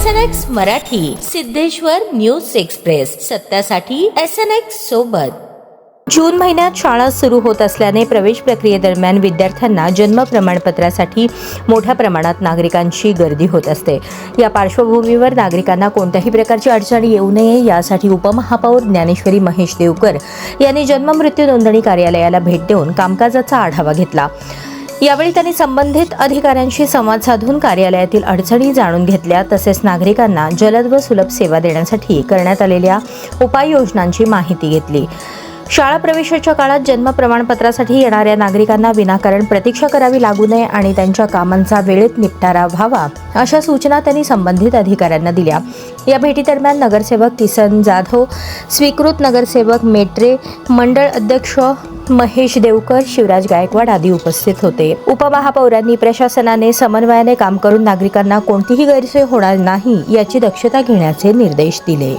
SNX Marathi, Siddheshwar news express, सत्यासाठी SNX सोबत। जून महिन्यात शाळा सुरू होत असल्याने प्रवेश प्रक्रियेदरम्यान विद्यार्थ्यांना जन्म प्रमाणपत्रासाठी मोठ्या प्रमाणात नागरिकांची गर्दी होत असते। या पार्श्वभूमीवर नागरिकांना कोणत्याही प्रकारची अडचण येऊ नये यासाठी उपमहापौर ज्ञानेश्वरी महेश देवकर यांनी जन्म मृत्यू नोंदणी कार्यालयाला भेट देऊन कामकाजाचा आढावा घेतला। यावेळी त्यांनी संबंधित अधिकाऱ्यांशी संवाद साधून कार्यालयातील अडचणी जाणून घेतल्या, तसेच नागरिकांना जलद व सुलभ सेवा देण्यासाठी करण्यात आलेल्या उपाययोजनांची माहिती घेतली। शाळा प्रवेशाच्या काळात जन्म प्रमाणपत्रासाठी येणाऱ्या नागरिकांना विनाकारण प्रतीक्षा करावी लागू नये आणि त्यांच्या कामांचा वेळेत निपटारा व्हावा अशा सूचना त्यांनी संबंधित अधिकाऱ्यांना दिल्या। या भेटीदरम्यान नगरसेवक किसन जाधव, स्वीकृत नगरसेवक मेट्रे, मंडळ अध्यक्ष महेश देवकर, शिवराज गायकवाड आदी उपस्थित होते। उपमहापौरांनी प्रशासनाने समन्वयाने काम करून नागरिकांना कोणतीही गैरसोय होणार नाही याची दक्षता घेण्याचे निर्देश दिले।